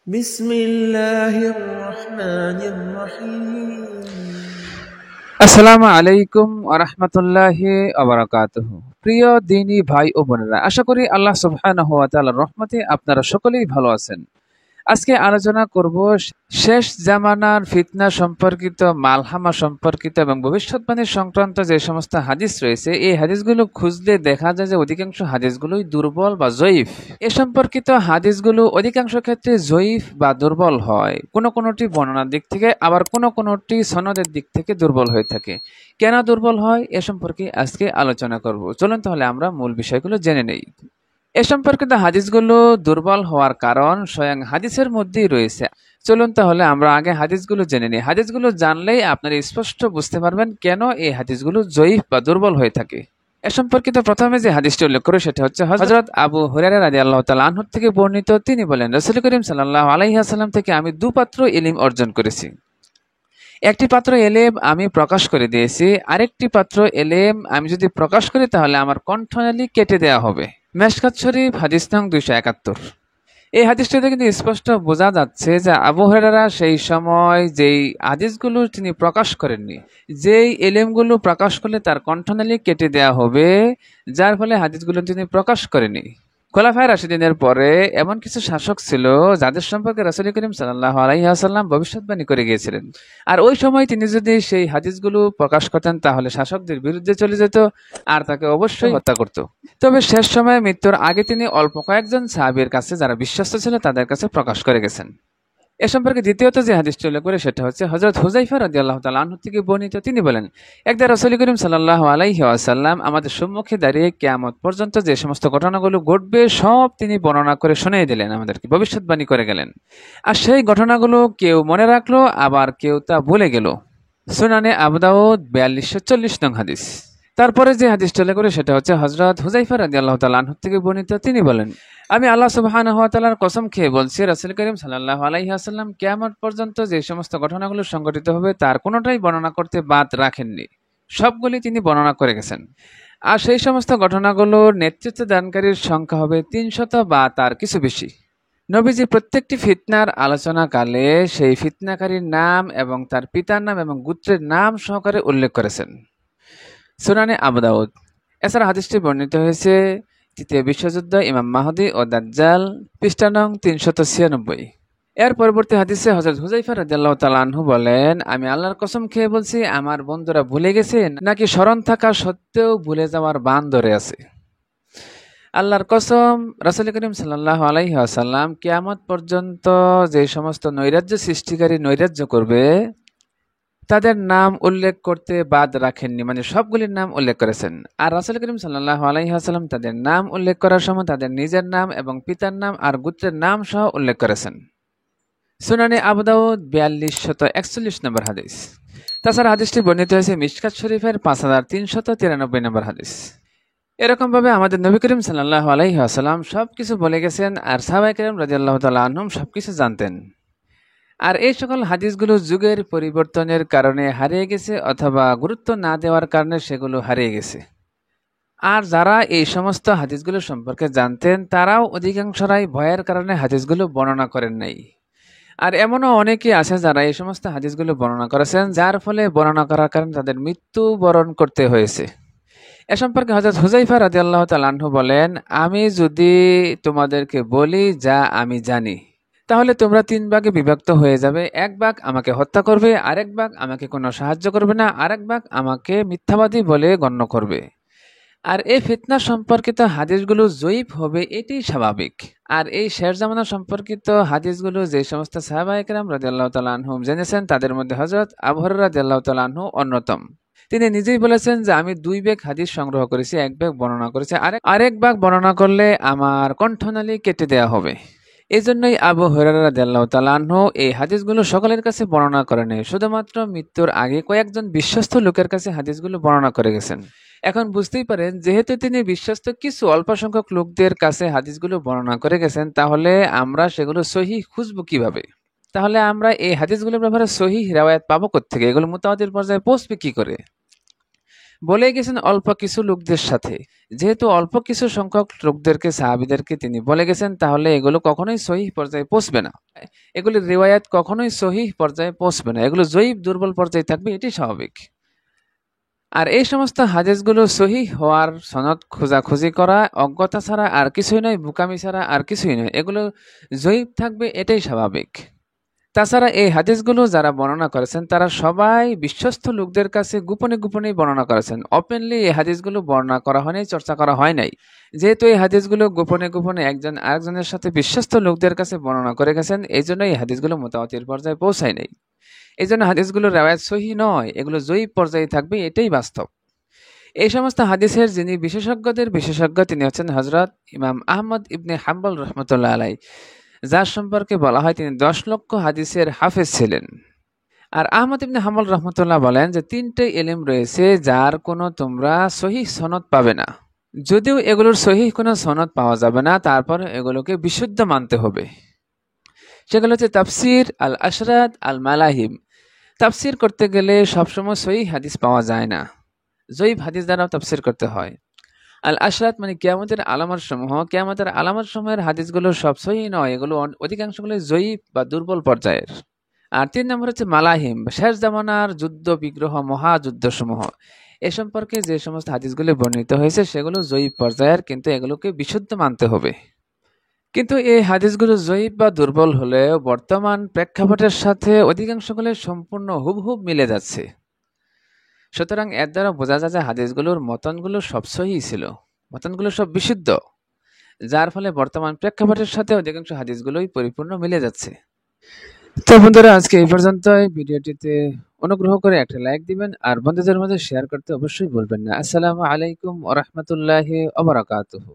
بسم الله الرحمن الرحيم আসসালামু আলাইকুম ওয়া রাহমাতুল্লাহি ওয়া বারাকাতুহু। প্রিয় দিনী ভাই ও বোনেরা, আশা করি আল্লাহ সুবহানাহু ওয়া তাআলার রহমতে আপনারা সকলেই ভালো আছেন। আজকে আলোচনা করব শেষ জামানার ফিতনা সম্পর্কিত, মালহামা সম্পর্কিত এবং ভবিষ্যৎবাণী সংক্রান্ত যে সমস্ত হাদিস রয়েছে, এই হাদিসগুলো খুঁজলে দেখা যায় যে অধিকাংশ হাদিসগুলোই দুর্বল বা জয়ীফ। এ সম্পর্কিত হাদিসগুলো অধিকাংশ ক্ষেত্রে জয়ীফ বা দুর্বল হয়, কোনোটি বর্ণনার দিক থেকে, আবার কোনোটি সনদের দিক থেকে দুর্বল হয়ে থাকে। কেন দুর্বল হয় এ সম্পর্কে আজকে আলোচনা করব। চলুন তাহলে আমরা মূল বিষয়গুলো জেনে নেই। এ সম্পর্কিত হাদিসগুলো দুর্বল হওয়ার কারণ স্বয়ং হাদিসের মধ্যেই রয়েছে। চলুন তাহলে আমরা আগে হাদিসগুলো জেনে নিই। হাদিসগুলো জানলেই আপনারা স্পষ্ট বুঝতে পারবেন কেন এই হাদিসগুলো জয়ীফ বা দুর্বল হয়ে থাকে। এ সম্পর্কিত প্রথমে যে হাদিসটি উল্লেখ করে সেটা হচ্ছে হযরত আবু হুরায়রা রাদিয়াল্লাহু তাআলা আনহু থেকে বর্ণিত। তিনি বলেন, রাসূল করিম সাল্লাল্লাহু আলাইহি ওয়াসাল্লাম থেকে আমি দুপাত্র ইলম অর্জন করেছি। একটি পাত্র এলেম আমি প্রকাশ করে দিয়েছি, আরেকটি পাত্র এলেম আমি যদি প্রকাশ করি তাহলে আমার কণ্ঠনালী কেটে দেওয়া হবে। মেশকাত শরীফ হাদিস নং 271। এই হাদিসটিতে কিন্তু স্পষ্ট বোঝা যাচ্ছে যে আবু হুরায়রা সেই সময় যেই হাদিসগুলো তিনি প্রকাশ করেননি, যেই এলেমগুলো প্রকাশ করলে তার কণ্ঠনালী কেটে দেওয়া হবে, যার ফলে হাদিসগুলো তিনি প্রকাশ করেনি। খোলাফায়ে রাশিদিনের পরে এমন কিছু শাসক ছিল যাদের সম্পর্কে রাসূল করিম সাল্লাল্লাহু আলাইহি ওয়াসাল্লাম ভবিষ্যৎবাণী করে গিয়েছিলেন। আর ওই সময় তিনি যদি সেই হাদিসগুলো প্রকাশ করতেন তাহলে শাসকদের বিরুদ্ধে চলে যেত আর তাকে অবশ্যই হত্যা করত। তবে শেষ সময়ে মৃত্যুর আগে তিনি অল্প কয়েকজন সাহাবীর কাছে, যারা বিশ্বস্ত ছিল, তাদের কাছে প্রকাশ করে গেছেন। এ সম্পর্কে দ্বিতীয়ত যে হাদিসটি উল্লেখ করে সেটা হচ্ছে হযরত হুযায়ফা রাদিয়াল্লাহু তাআলা আনহু থেকে বর্ণিত। তিনি বলেন, একদা রাসূল করিম সাল্লাল্লাহু আলাইহি ওয়াসাল্লাম আমাদের সম্মুখে দাঁড়িয়ে কিয়ামত পর্যন্ত যে সমস্ত ঘটনাগুলো ঘটবে সব তিনি বর্ণনা করে শুনিয়ে দিলেন, আমাদেরকে ভবিষ্যৎবাণী করে গেলেন। আর সেই ঘটনাগুলো কেউ মনে রাখলো, আবার কেউ তা ভুলে গেল। সুনানে আবু দাউদ 4240 নং হাদিস। তারপরে যে হাদিসটি উল্লেখ করে সেটা হচ্ছে হযরত হুযায়ফা রাদিয়াল্লাহু তাআলা আনহু থেকে বর্ণিত। তিনি বলেন, আমি আল্লাহ সুবহানাহু ওয়া তাআলার কসম খেয়ে বলছি, রাসূল করিম সাল্লাল্লাহু আলাইহি ওয়াসাল্লাম কিয়ামত পর্যন্ত যে সমস্ত ঘটনাগুলো সংঘটিত হবে তার কোনোটাই বর্ণনা করতে বাদ রাখেননি, সবগুলি তিনি বর্ণনা করে গেছেন। আর সেই সমস্ত ঘটনাগুলোর নেতৃত্ব দানকারীর সংখ্যা হবে 300 বা তার কিছু বেশি। নবীজি প্রত্যেকটি ফিতনার আলোচনাকালে সেই ফিতনাকারীর নাম এবং তার পিতার নাম এবং গোত্রের নাম সহকারে উল্লেখ করেছেন। সুনানে আবু দাউদ। এছাড়া হাদিসটি বর্ণিত হয়েছে তৃতীয় বিশ্বযুদ্ধ, ইমাম মাহদী ও দাজ্জাল, পৃষ্ঠা নং 396। এর পরবর্তী হাদিসে হযরত হুযায়ফা রাদিয়াল্লাহু তাআলা আনহু বলেন, আমি আল্লাহর কসম খেয়ে বলছি, আমার বন্ধুরা ভুলে গেছে নাকি স্মরণ থাকা সত্ত্বেও ভুলে যাওয়ার বান ধরে আছে। আল্লাহর কসম, রাসূল করিম সাল্লাল্লাহু আলাইহি ওয়াসাল্লাম কিয়ামত পর্যন্ত যে সমস্ত নৈরাজ্য সৃষ্টিকারী নৈরাজ্য করবে তাদের নাম উল্লেখ করতে বাদ রাখেননি, মানে সবগুলির নাম উল্লেখ করেছেন। আর রাসূল করিম সাল্লাল্লাহু আলাইহি ওয়াসাল্লাম তাদের নাম উল্লেখ করার সময় তাদের নিজের নাম এবং পিতার নাম আর গোত্রের নাম সহ উল্লেখ করেছেন। সুনানে আবু দাউদ 4241 নম্বর হাদিস। তাছাড়া হাদিসটি বর্ণিত হয়েছে মিশকাত শরীফের 5393 নম্বর হাদিস। এরকম ভাবে আমাদের নবী করিম সাল্লাল্লাহু আলাইহি ওয়াসাল্লাম সবকিছু বলে গেছেন, আর সাহাবায়ে কেরাম রাদিয়াল্লাহু তাআলা আনহুম সবকিছু জানতেন। আর এই সকল হাদিসগুলো যুগের পরিবর্তনের কারণে হারিয়ে গেছে অথবা গুরুত্ব না দেওয়ার কারণে সেগুলো হারিয়ে গেছে। আর যারা এই সমস্ত হাদিসগুলো সম্পর্কে জানতেন তারাও অধিকাংশরাই ভয়ের কারণে হাদিসগুলো বর্ণনা করেন নাই। আর এমনও অনেকে আছে যারা এই সমস্ত হাদিসগুলো বর্ণনা করেছেন, যার ফলে বর্ণনা করার কারণে তাদের মৃত্যু বরণ করতে হয়েছে। এ সম্পর্কে হযরত হুযায়ফা রাদিয়াল্লাহু তাআলা আনহু বলেন, আমি যদি তোমাদেরকে বলি যা আমি জানি তাহলে তোমরা 3 ভাগে বিভক্ত হয়ে যাবে। এক ভাগ আমাকে হত্যা করবে, আরেক ভাগ আমাকে কোনো সাহায্য করবে না, আরেক ভাগ আমাকে মিথ্যাবাদী বলে গণ্য করবে। আর এই ফিতনা সম্পর্কিত হাদিসগুলো জয়ীফ হবে, এটাই স্বাভাবিক। আর এই শেষ জামানা সম্পর্কিত হাদিসগুলো যে সমস্ত সাহাবায়ে কেরাম রাদিয়াল্লাহু তাআলা আনহুম জেনেছেন তাদের মধ্যে হযরত আবু হুরায়রা রাদিয়াল্লাহু তাআলা আনহু অন্যতম। তিনি নিজেই বলেছেন যে আমি 2 ভাগ হাদিস সংগ্রহ করেছি, এক ভাগ বর্ণনা করেছি, আরেক ভাগ বর্ণনা করলে আমার কণ্ঠনালী কেটে দেওয়া হবে। এই জন্যই আবু হুরায়রা রাদিয়াল্লাহু তাআলা আনহু এই হাদিসগুলো সকলের কাছে বর্ণনা করেননি, শুধুমাত্র মৃত্যুর আগে কয়েকজন বিশ্বস্ত লোকের কাছে হাদিসগুলো বর্ণনা করে গেছেন। এখন বুঝতেই পারেন, যেহেতু তিনি বিশ্বস্ত কিছু অল্প সংখ্যক লোকদের কাছে হাদিসগুলো বর্ণনা করে গেছেন, তাহলে আমরা সেগুলো সহিহ খুঁজবো কিভাবে? তাহলে আমরা এই হাদিসগুলোর ব্যাপারে সহিহ রিওয়ায়াত পাবো কোত্থেকে? এগুলো মুতাওয়াতির পর্যায়ে পৌঁছবে কি করে? বলে গেছেন অল্প কিছু লোকদের সাথে। যেহেতু অল্প কিছু সংখ্যক লোকদেরকে, সাহাবীদেরকে তিনি বলে গেছেন, তাহলে এগুলো কখনোই সহিহ পর্যায়ে পৌঁছবে না। এগুলির রিওয়ায়াত কখনোই সহিহ পর্যায়ে পৌঁছবে না, এগুলো জয়ীফ, দুর্বল পর্যায়ে থাকবে, এটি স্বাভাবিক। আর এই সমস্ত হাদিসগুলো সহিহ হওয়ার সনদ খোঁজাখুঁজি করা অজ্ঞতা ছাড়া আর কিছুই নয়, বোকামি ছাড়া আর কিছুই নয়, এগুলো জয়ীফ থাকবে, এটাই স্বাভাবিক। তাছাড়া এই হাদিসগুলো যারা বর্ণনা করেছেন তারা সবাই বিশ্বস্ত লোকদের কাছে গোপনে গোপনে বর্ণনা করেছেন। ওপেনলি এই হাদিসগুলো বর্ণনা করা হয় নাই, চর্চা করা হয় নাই। যেহেতু এই হাদিসগুলো গোপনে গোপনে একজন আরেকজনের সাথে বিশ্বস্ত লোকদের কাছে বর্ণনা করে গেছেন, এই জন্য এই হাদিসগুলো মুতাওয়াতির পর্যায়ে পৌঁছায় নাই। এই জন্য হাদিসগুলো রেওয়ায়াত সহিহ নয়, এগুলো জয়ীফ পর্যায়ে থাকবে, এটাই বাস্তব। এই সমস্ত হাদিসের যিনি বিশেষজ্ঞদের বিশেষজ্ঞ, তিনি হচ্ছেন হযরত ইমাম আহমদ ইবনে হাম্বল রাহমাতুল্লাহ আলাইহি, যার সম্পর্কে বলা হয় তিনি 10 লক্ষ হাদিসের হাফেজ ছিলেন। আর আহমদ ইবনে হাম্বল রহমতুল্লাহ বলেন যে 3টে ইলম রয়েছে যার কোনো তোমরা সহিহ সনদ পাবে না। যদিও এগুলোর সহিহ কোনো সনদ পাওয়া যাবে না, তারপর এগুলোকে বিশুদ্ধ মানতে হবে। সেগুলো হচ্ছে তাফসির, আল আশরাত, আল মালাহিম। তাফসির করতে গেলে সবসময় সহিহ হাদিস পাওয়া যায় না, জয়ীফ হাদিস দ্বারাও তাফসির করতে হয়। আল আশরাত মানে কিয়ামতের আলামত সমূহ, কিয়ামতের আলামত সমূহের হাদিসগুলো সব সহিহ নয়, এগুলো অধিকাংশগুলো জয়ীফ বা দুর্বল পর্যায়ের। আর 3 নম্বর হচ্ছে মালাহিম, শেষ জামানার যুদ্ধ বিগ্রহ, মহাযুদ্ধ সমূহ। এ সম্পর্কে যে সমস্ত হাদিসগুলো বর্ণিত হয়েছে সেগুলো জয়ীফ পর্যায়ের, কিন্তু এগুলোকে বিশুদ্ধ মানতে হবে। কিন্তু এই হাদিসগুলো জয়ীফ বা দুর্বল হলেও বর্তমান প্রেক্ষাপটের সাথে অধিকাংশগুলো সম্পূর্ণ হুবহুব মিলে যাচ্ছে। সুতরাং এর দ্বারা বোঝা যায় যে হাদিসগুলোর মতনগুলো সব সহিহ ছিল, মতনগুলো সব বিশুদ্ধ, যার ফলে বর্তমান প্রেক্ষাপটের সাথে অধিকাংশ হাদিসগুলোই পরিপূর্ণ মিলে যাচ্ছে। তো বন্ধুরা, আজকে এই পর্যন্তই। ভিডিওটিতে অনুগ্রহ করে একটা লাইক দিবেন আর বন্ধুদের মধ্যে শেয়ার করতে অবশ্যই ভুলবেন না। আসসালামু আলাইকুম ওয়া রাহমাতুল্লাহি ওয়া বারাকাতুহু।